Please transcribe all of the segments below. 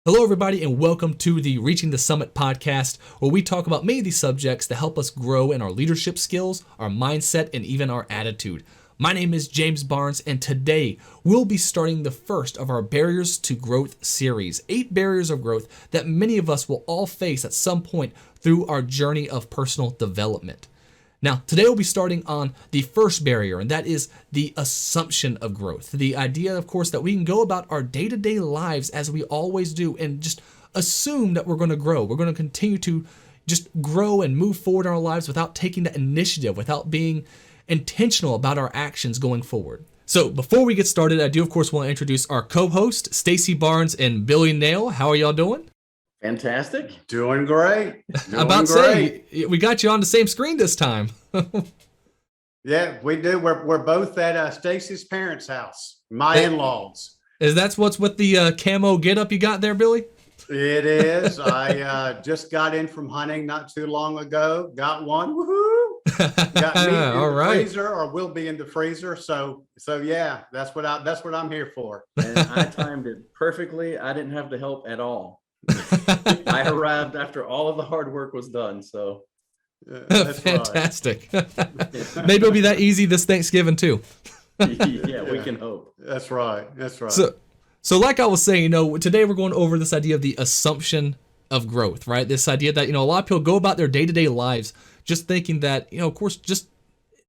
Hello, everybody, and welcome to the Reaching the Summit podcast, where we talk about many of these subjects that help us grow in our leadership skills, our mindset, and even our attitude. My name is James Barnes, and today we'll be starting the first of our Barriers to Growth series, 8 barriers of growth that many of us will all face at some point through our journey of personal development. Now, today we'll be starting on the first barrier, and that is the assumption of growth. The idea, of course, that we can go about our day-to-day lives as we always do and just assume that we're going to grow. We're going to continue to just grow and move forward in our lives without taking that initiative, without being intentional about our actions going forward. So before we get started, I do, of course, want to introduce our co-host, Stacy Barnes and Billy Nail. How are y'all doing? Fantastic. Doing great. About to say, we got you on the same screen this time. Yeah, we do. We're both at Stacy's parents' house, my in-laws. Is that what's with the camo getup you got there, Billy? It is. I just got in from hunting not too long ago. Got one. Woohoo! Got meat in All the right. freezer, or will be in the freezer. So yeah, that's what I'm here for. And I timed it perfectly. I didn't have to help at all. I arrived after all of the hard work was done. So That's fantastic. Maybe it'll be that easy this Thanksgiving too. yeah, we can hope. That's right. That's right. So like I was saying, today we're going over this idea of the assumption of growth, right? This idea that, a lot of people go about their day-to-day lives just thinking that, of course, just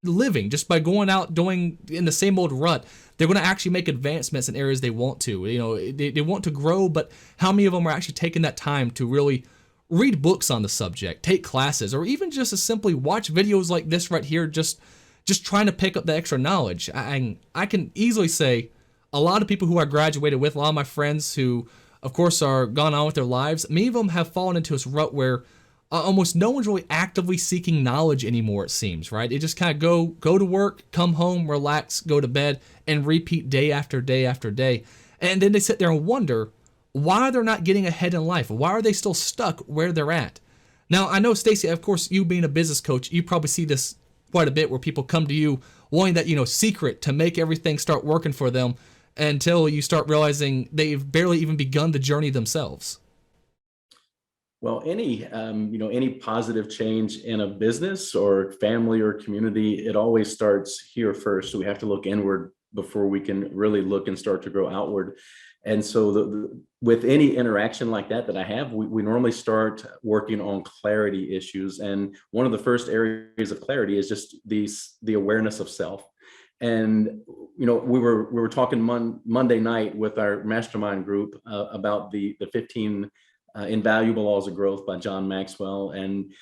living, just by going out doing in the same old rut, they're going to actually make advancements in areas they want to. They want to grow, but how many of them are actually taking that time to really read books on the subject, take classes, or even just as simply watch videos like this right here, just trying to pick up the extra knowledge? I can easily say a lot of people who I graduated with, a lot of my friends who, of course, are gone on with their lives, many of them have fallen into this rut where almost no one's really actively seeking knowledge anymore, it seems, right? They just kind of go to work, come home, relax, go to bed, and repeat day after day after day. And then they sit there and wonder why they're not getting ahead in life. Why are they still stuck where they're at? Now, I know, Stacy, of course, you being a business coach, you probably see this quite a bit where people come to you wanting that, secret to make everything start working for them until you start realizing they've barely even begun the journey themselves. Well, any positive change in a business or family or community, it always starts here first. So we have to look inward before we can really look and start to grow outward. And so with any interaction like that I have, we normally start working on clarity issues. And one of the first areas of clarity is just the awareness of self. And, we were talking Monday night with our mastermind group about the 15 Invaluable Laws of Growth by John Maxwell. And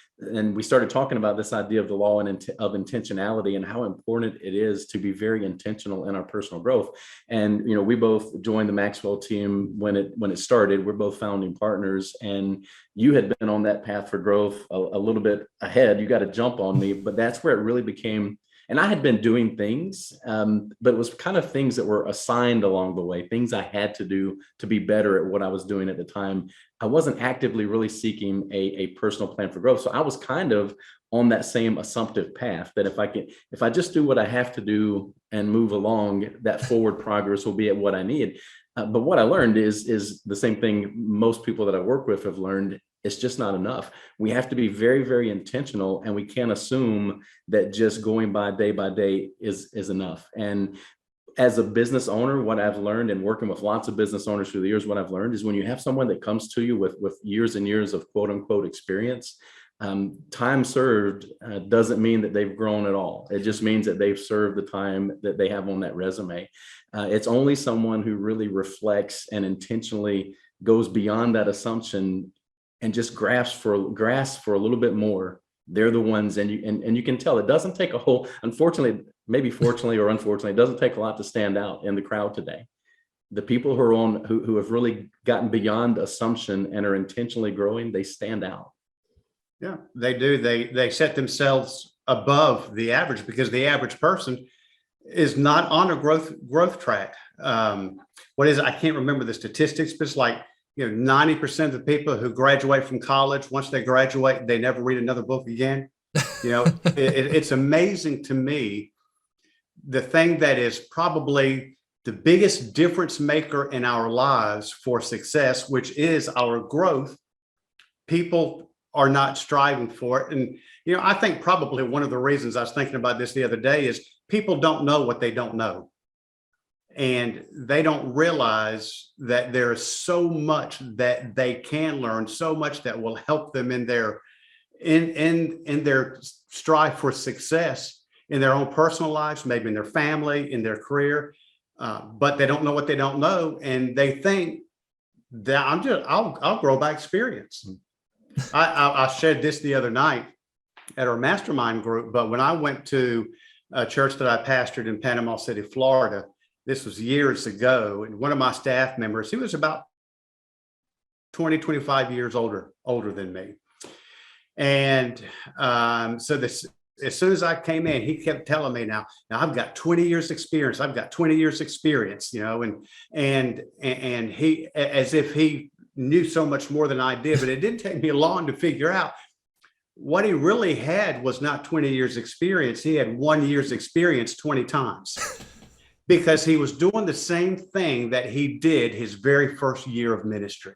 we started talking about this idea of the law of intentionality and how important it is to be very intentional in our personal growth. And, we both joined the Maxwell team when it started. We're both founding partners, and you had been on that path for growth a little bit ahead. You got a jump on me, but that's where it really became. And I had been doing things, but it was kind of things that were assigned along the way, things I had to do to be better at what I was doing at the time. I wasn't actively really seeking a personal plan for growth. So I was kind of on that same assumptive path that if I just do what I have to do and move along, that forward progress will be at what I need. But what I learned is the same thing most people that I work with have learned. It's just not enough. We have to be very, very intentional, and we can't assume that just going by day is enough. And as a business owner, what I've learned, and working with lots of business owners through the years, what I've learned is when you have someone that comes to you with years and years of quote unquote experience, time served doesn't mean that they've grown at all. It just means that they've served the time that they have on that resume. It's only someone who really reflects and intentionally goes beyond that assumption and just grasps for a little bit more. They're the ones, and you can tell it doesn't take a whole, unfortunately, maybe fortunately or unfortunately, it doesn't take a lot to stand out in the crowd today. The people who have really gotten beyond assumption and are intentionally growing, they stand out. Yeah, they do. They set themselves above the average because the average person is not on a growth track. What is it? I can't remember the statistics, but it's like 90% of the people who graduate from college, once they graduate, they never read another book again. It's amazing to me. The thing that is probably the biggest difference maker in our lives for success, which is our growth, people are not striving for it. And, I think probably one of the reasons, I was thinking about this the other day, is people don't know what they don't know. And they don't realize that there is so much that they can learn, so much that will help them in their strive for success in their own personal lives, maybe in their family, in their career. But they don't know what they don't know, and they think that I'll grow by experience. I shared this the other night at our mastermind group, but when I went to a church that I pastored in Panama City, Florida, this was years ago, and one of my staff members, he was about 20, 25 years older than me. And so this, as soon as I came in, he kept telling me, now I've got 20 years experience. I've got 20 years experience, and he, as if he knew so much more than I did, but it didn't take me long to figure out what he really had was not 20 years experience. He had 1 year's experience 20 times because he was doing the same thing that he did his very first year of ministry.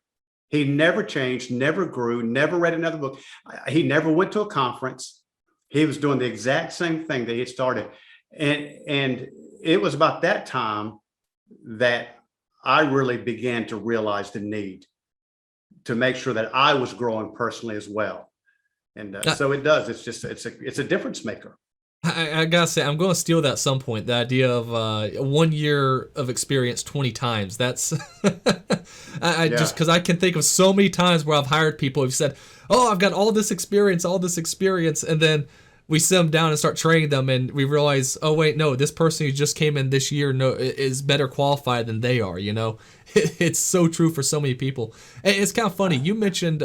He never changed, never grew, never read another book. He never went to a conference. He was doing the exact same thing that he had started. And it was about that time that I really began to realize the need to make sure that I was growing personally as well. And so it does. It's a difference maker. I gotta say, I'm going to steal that at some point. The idea of 1 year of experience 20 times. That's just because I can think of so many times where I've hired people who've said, "Oh, I've got all this experience," and then we sit them down and start training them, and we realize, oh wait, no, this person who just came in this year is better qualified than they are. It's so true for so many people. And it's kind of funny. You mentioned,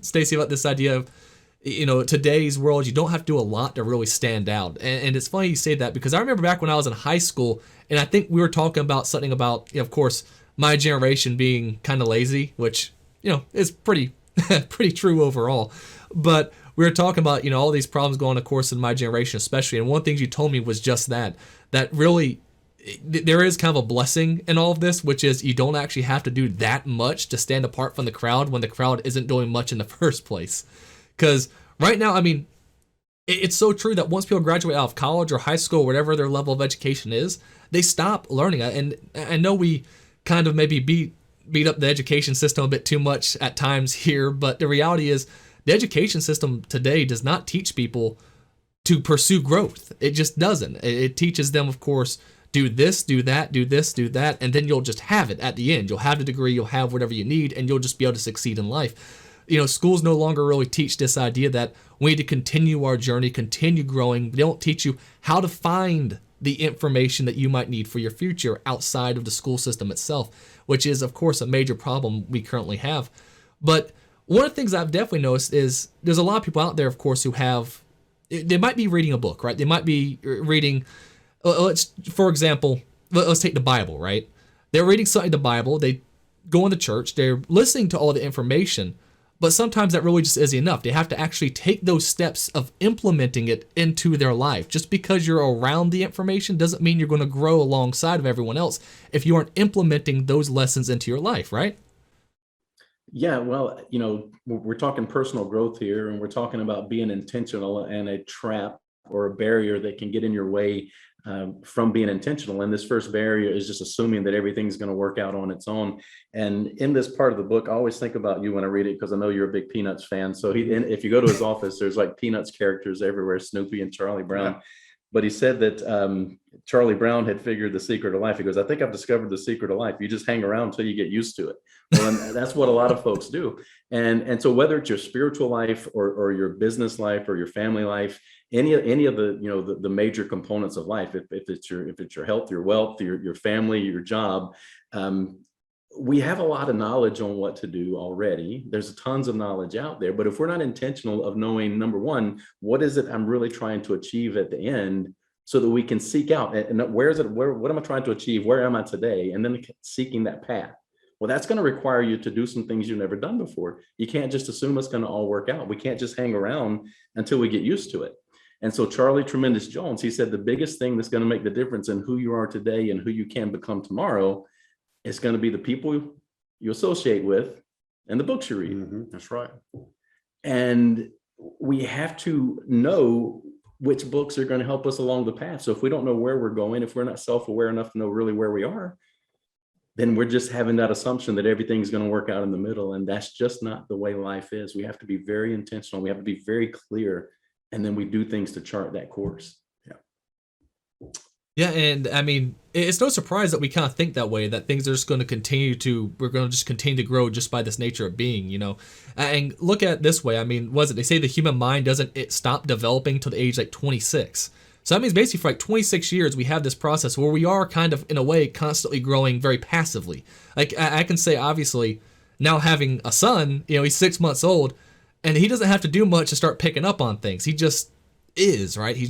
Stacy, about this idea of, today's world, you don't have to do a lot to really stand out. And it's funny you say that, because I remember back when I was in high school, and I think we were talking about something about, of course, my generation being kind of lazy, which, is pretty pretty true overall. But we were talking about, all these problems going on, of course, in my generation especially. And one thing you told me was just that really there is kind of a blessing in all of this, which is you don't actually have to do that much to stand apart from the crowd when the crowd isn't doing much in the first place. Because right now, it's so true that once people graduate out of college or high school, whatever their level of education is, they stop learning. And I know we kind of maybe beat up the education system a bit too much at times here, but the reality is the education system today does not teach people to pursue growth. It just doesn't. It teaches them, of course, do this, do that, do this, do that, and then you'll just have it at the end. You'll have the degree, you'll have whatever you need, and you'll just be able to succeed in life. Schools no longer really teach this idea that we need to continue our journey, continue growing. They don't teach you how to find the information that you might need for your future outside of the school system itself, which is, of course, a major problem we currently have. But one of the things I've definitely noticed is there's a lot of people out there, of course, who they might be reading a book, right? They might be reading, for example, let's take the Bible, right? They're reading something in the Bible, they go into church, they're listening to all the information, but sometimes that really just isn't enough. They have to actually take those steps of implementing it into their life. Just because you're around the information doesn't mean you're going to grow alongside of everyone else if you aren't implementing those lessons into your life, right? Yeah, well, we're talking personal growth here, and we're talking about being intentional, and a trap or a barrier that can get in your way from being intentional. And this first barrier is just assuming that everything's going to work out on its own. And in this part of the book, I always think about you when I read it, because I know you're a big Peanuts fan. So if you go to his office, there's like Peanuts characters everywhere, Snoopy and Charlie Brown. Yeah. But he said that Charlie Brown had figured the secret of life. He goes, I think I've discovered the secret of life. You just hang around until you get used to it. Well, and that's what a lot of folks do. And so whether it's your spiritual life or your business life or your family life, any of the the major components of life, if it's your health, your wealth, your family, your job, we have a lot of knowledge on what to do already. There's tons of knowledge out there, but if we're not intentional of knowing, number one, what is it I'm really trying to achieve at the end, so that we can seek out, and what am I trying to achieve? Where am I today? And then seeking that path. Well, that's going to require you to do some things you've never done before. You can't just assume it's going to all work out. We can't just hang around until we get used to it. And so Charlie Tremendous Jones, he said the biggest thing that's going to make the difference in who you are today and who you can become tomorrow is going to be the people you associate with and the books you read. Mm-hmm. That's right. And we have to know which books are going to help us along the path. So if we don't know where we're going, if we're not self-aware enough to know really where we are, then we're just having that assumption that everything's going to work out in the middle. And that's just not the way life is. We have to be very intentional. We have to be very clear. And then we do things to chart that course. Yeah. Yeah, and I mean, it's no surprise that we kind of think that way, that things are just going to we're going to just continue to grow just by this nature of being, you know. And look at it this way. I mean, they say the human mind doesn't stop developing till the age like 26. So that means basically for like 26 years, we have this process where we are kind of, in a way, constantly growing very passively. Like I can say, obviously, now having a son, you know, he's 6 months old, and he doesn't have to do much to start picking up on things. He just is, right? He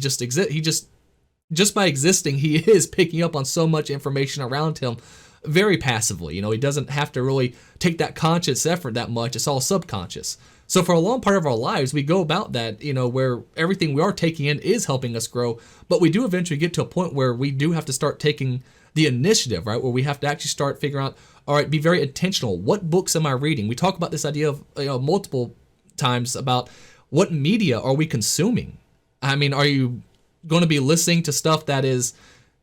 just by existing, he is picking up on so much information around him very passively. You know, he doesn't have to really take that conscious effort that much. It's all subconscious. So for a long part of our lives, we go about that, you know, where everything we are taking in is helping us grow. But we do eventually get to a point where we do have to start taking the initiative, right? Where we have to actually start figuring out, all right, be very intentional. What books am I reading? We talk about this idea of, you know, multiple times about what media are we consuming? I mean, are you going to be listening to stuff that is,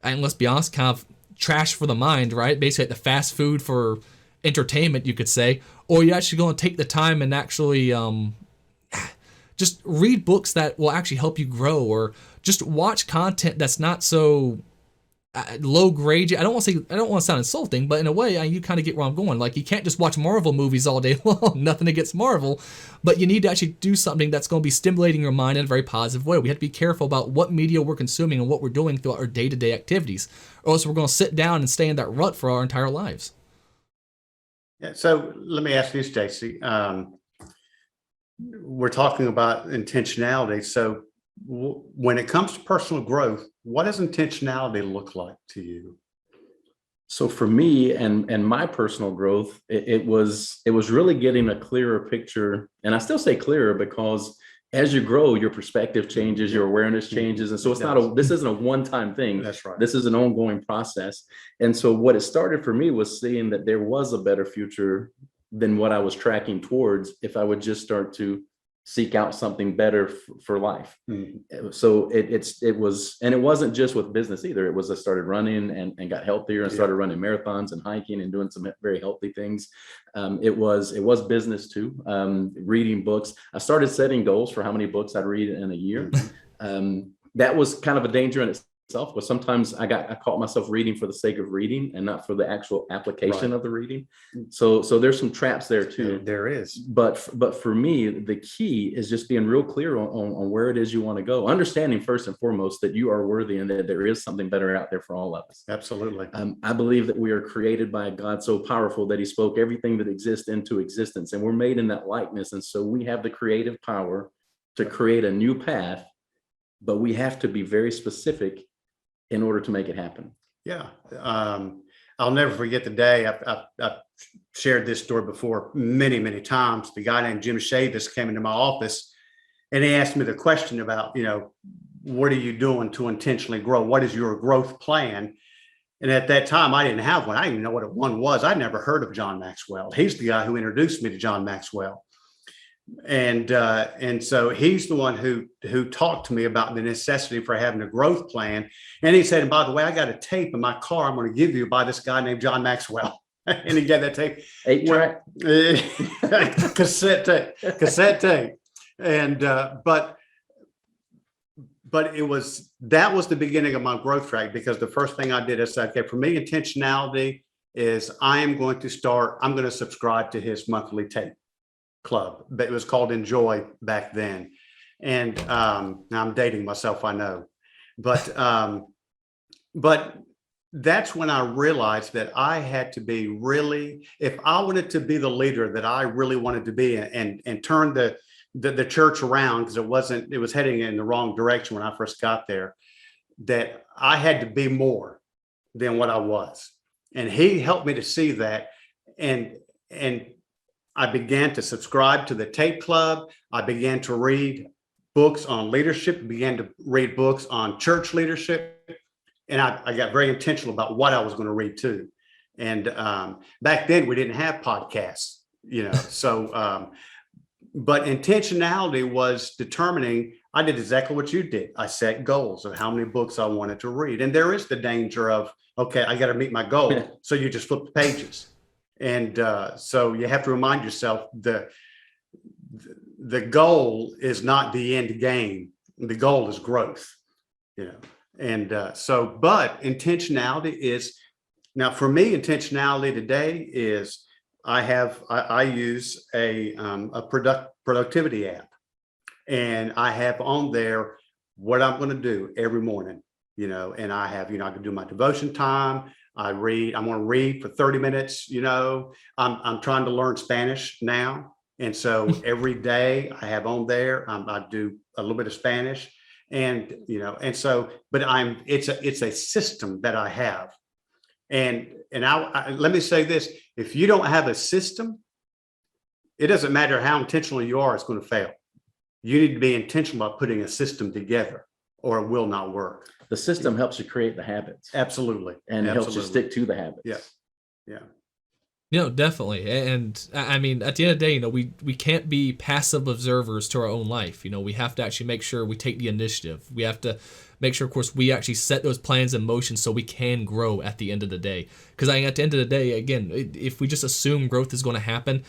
and let's be honest, kind of trash for the mind, right? Basically like the fast food for entertainment, you could say. Or you're actually going to take the time and actually just read books that will actually help you grow, or just watch content that's not so low grade. I don't want to sound insulting, but in a way, you kind of get where I'm going. Like, you can't just watch Marvel movies all day long. Nothing against Marvel, but you need to actually do something that's going to be stimulating your mind in a very positive way. We have to be careful about what media we're consuming and what we're doing throughout our day-to-day activities, or else we're going to sit down and stay in that rut for our entire lives. Yeah. So let me ask you, Stacy. We're talking about intentionality. So when it comes to personal growth, what does intentionality look like to you? So for me and my personal growth, it was really getting a clearer picture. And I still say clearer because as you grow, your perspective changes, your awareness changes. And so this isn't a one-time thing. That's right. This is an ongoing process. And so what it started for me was seeing that there was a better future than what I was tracking towards if I would just start to seek out something better for life. Mm-hmm. So it was, and it wasn't just with business either. It was, I started running and got healthier and started running marathons and hiking and doing some very healthy things. It was business too. Reading books. I started setting goals for how many books I'd read in a year. Mm-hmm. That was kind of a danger in itself, but sometimes I caught myself reading for the sake of reading and not for the actual application of the reading. So there's some traps there too. There is. But for me, the key is just being real clear on where it is you want to go. Understanding first and foremost that you are worthy and that there is something better out there for all of us. Absolutely. I believe that we are created by a God so powerful that he spoke everything that exists into existence, and we're made in that likeness. And so we have the creative power to create a new path, but we have to be very specific in order to make it happen. Yeah. I'll never forget the day. I've shared this story before many, many times. The guy named Jim Chavis came into my office and he asked me the question about, what are you doing to intentionally grow? What is your growth plan? And at that time, I didn't have one. I didn't even know what one was. I'd never heard of John Maxwell. He's the guy who introduced me to John Maxwell. And so he's the one who talked to me about the necessity for having a growth plan. And he said, and by the way, I got a tape in my car I'm going to give you by this guy named John Maxwell. And he got that tape. 8-track? Cassette tape. And but that was the beginning of my growth track, because the first thing I did is say, okay, for me, intentionality is I'm going to subscribe to his monthly tape club, but it was called Enjoy back then. And now I'm dating myself, I know, but that's when I realized that I had to be really, if I wanted to be the leader that I really wanted to be and turn the church around, because it was heading in the wrong direction when I first got there, that I had to be more than what I was. And he helped me to see that. And I began to subscribe to the tape club. I began to read books on leadership, began to read books on church leadership. And I got very intentional about what I was going to read too. And back then we didn't have podcasts, so but intentionality was determining. I did exactly what you did. I set goals of how many books I wanted to read. And there is the danger of, okay, I got to meet my goal. So you just flip the pages. And so you have to remind yourself the goal is not the end game. The goal is growth, And but intentionality is, now for me, intentionality today is I use a productivity app. And I have on there what I'm going to do every morning, and I have, I can do my devotion time. I'm going to read for 30 minutes, I'm trying to learn Spanish now. And so every day I have on there, I do a little bit of Spanish and so, but it's a system that I have. And I let me say this, if you don't have a system, it doesn't matter how intentional you are, it's going to fail. You need to be intentional about putting a system together or it will not work. The system helps you create the habits. Absolutely. And it helps you stick to the habits. Yeah. Definitely. And I mean, at the end of the day, we can't be passive observers to our own life. We have to actually make sure we take the initiative. We have to make sure, of course, we actually set those plans in motion so we can grow at the end of the day. Because at the end of the day, again, if we just assume growth is going to happen,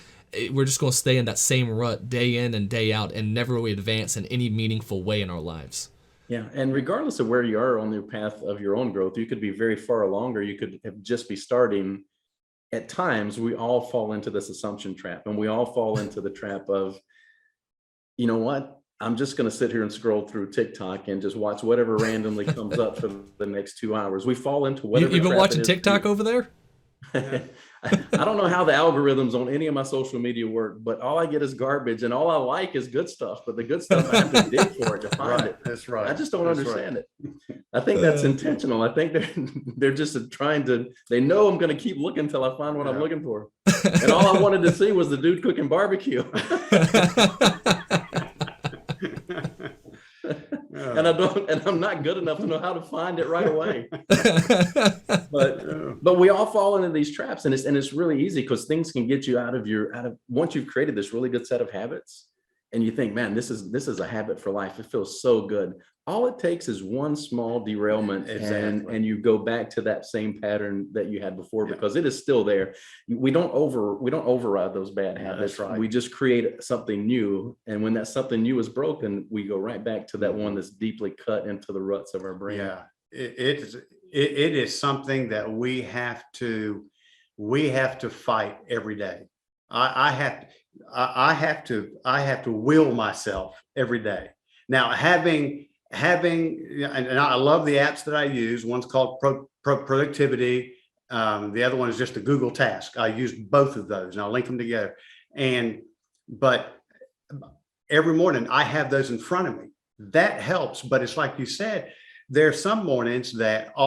we're just going to stay in that same rut day in and day out and never really advance in any meaningful way in our lives. Yeah. And regardless of where you are on the path of your own growth, you could be very far along or you could just be starting. At times, we all fall into this assumption trap and we all fall into the trap of, you know what? I'm just going to sit here and scroll through TikTok and just watch whatever randomly comes up for the next 2 hours. We fall into whatever. You've been watching TikTok over there? I don't know how the algorithms on any of my social media work, but all I get is garbage and all I like is good stuff. But the good stuff, I have to dig for it to find it. That's right. I just don't understand it. I think that's intentional. I think they're just they know I'm going to keep looking until I find what I'm looking for. And all I wanted to see was the dude cooking barbecue. And I'm not good enough to know how to find it right away. But we all fall into these traps, and it's really easy because things can get you out of once you've created this really good set of habits, and you think, man, this is a habit for life. It feels so good. All it takes is one small derailment, and you go back to that same pattern that you had before because it is still there. We don't override those bad habits. That's right. We just create something new, and when that something new is broken, we go right back to that one that's deeply cut into the ruts of our brain. Yeah, it is something that we have to fight every day. I have to will myself every day. Now having, and I love the apps that I use. One's called Productivity. The other one is just a Google Task. I use both of those and I'll link them together. But every morning I have those in front of me. That helps. But it's like you said, there are some mornings that all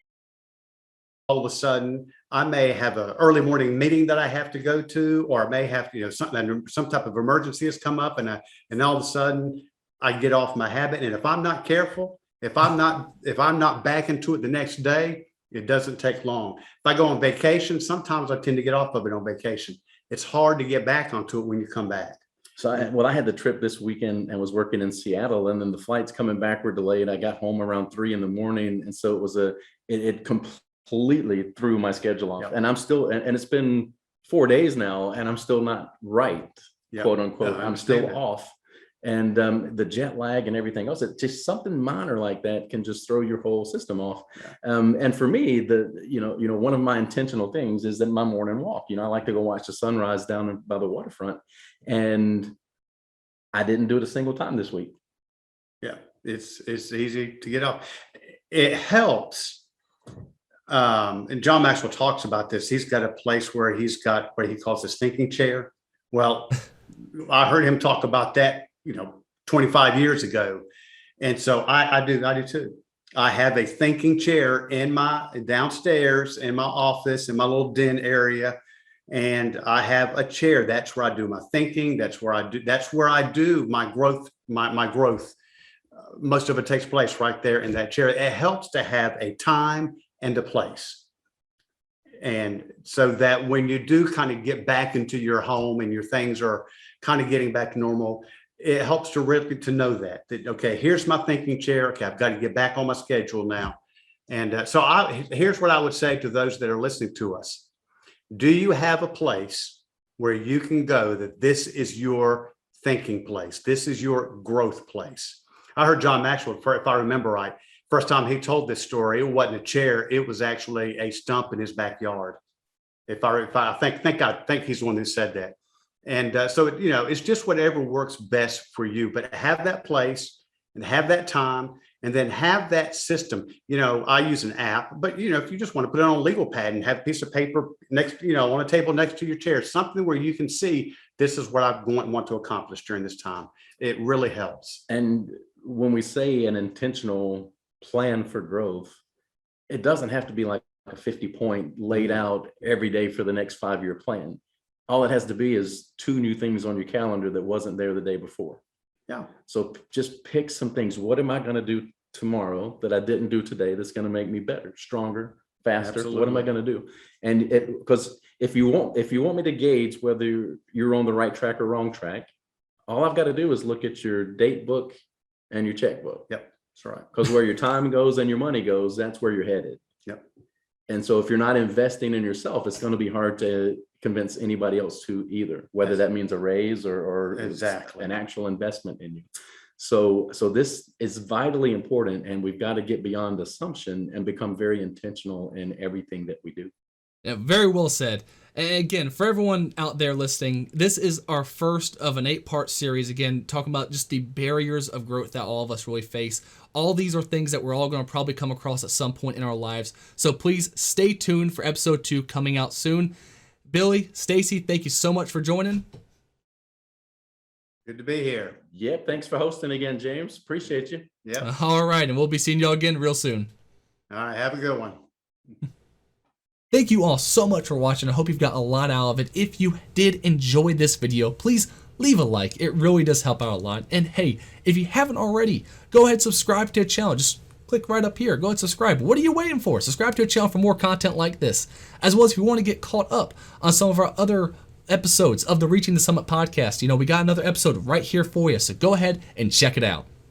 of a sudden I may have an early morning meeting that I have to go to, or I may have some type of emergency has come up, and all of a sudden I get off my habit. And if I'm not careful, if I'm not back into it the next day, it doesn't take long. If I go on vacation, sometimes I tend to get off of it on vacation. It's hard to get back onto it when you come back. So I had the trip this weekend and was working in Seattle, and then the flights coming back were delayed. I got home around 3 a.m. and so it completely threw my schedule off. Yep. And I'm still, and it's been 4 days now, and I'm still not right, yep. quote unquote. I'm still off. And the jet lag and everything else, it's just something minor like that can just throw your whole system off. Yeah. And for me, one of my intentional things is that my morning walk. I like to go watch the sunrise down by the waterfront, and I didn't do it a single time this week. Yeah, it's easy to get off. It helps. And John Maxwell talks about this. He's got a place where he's got what he calls his thinking chair. Well, I heard him talk about that 25 years ago. And so I do too. I have a thinking chair in my downstairs in my office, in my little den area. And I have a chair. That's where I do my thinking. That's where I do my growth, my growth most of it takes place right there in that chair. It helps to have a time and a place. And so that when you do kind of get back into your home and your things are kind of getting back to normal, it helps to really to know that, okay, here's my thinking chair. Okay, I've got to get back on my schedule now. And here's what I would say to those that are listening to us. Do you have a place where you can go that this is your thinking place? This is your growth place. I heard John Maxwell, if I remember right, first time he told this story, it wasn't a chair, it was actually a stump in his backyard. I think he's the one who said that. And so, it's just whatever works best for you, but have that place and have that time and then have that system. I use an app, but if you just want to put it on a legal pad and have a piece of paper next, on a table next to your chair, something where you can see this is what I want to accomplish during this time. It really helps. And when we say an intentional plan for growth, it doesn't have to be like a 50-point laid out every day for the next 5-year plan. All it has to be is 2 new things on your calendar that wasn't there the day before. Yeah. So just pick some things. What am I going to do tomorrow that I didn't do today that's going to make me better, stronger, faster? Absolutely. What am I going to do? And because if you want me to gauge whether you're on the right track or wrong track, all I've got to do is look at your date book and your checkbook. Yep. That's right. Because where your time goes and your money goes, that's where you're headed. Yep. And so if you're not investing in yourself, it's going to be hard to convince anybody else to either, whether that means a raise or exactly an actual investment in you. So this is vitally important, and we've got to get beyond assumption and become very intentional in everything that we do. Yeah, very well said. And again, for everyone out there listening, this is our first of an 8-part series, again, talking about just the barriers of growth that all of us really face. All these are things that we're all going to probably come across at some point in our lives. So please stay tuned for episode 2 coming out soon. Billy, Stacy, thank you so much for joining. Good to be here. Yep. Thanks for hosting again, James. Appreciate you. Yep. All right. And we'll be seeing y'all again real soon. All right. Have a good one. Thank you all so much for watching. I hope you've got a lot out of it. If you did enjoy this video, please leave a like. It really does help out a lot. And hey, if you haven't already, go ahead and subscribe to the channel. Just click right up here. Go ahead and subscribe. What are you waiting for? Subscribe to the channel for more content like this. As well as if you want to get caught up on some of our other episodes of the Reaching the Summit podcast, we got another episode right here for you. So go ahead and check it out.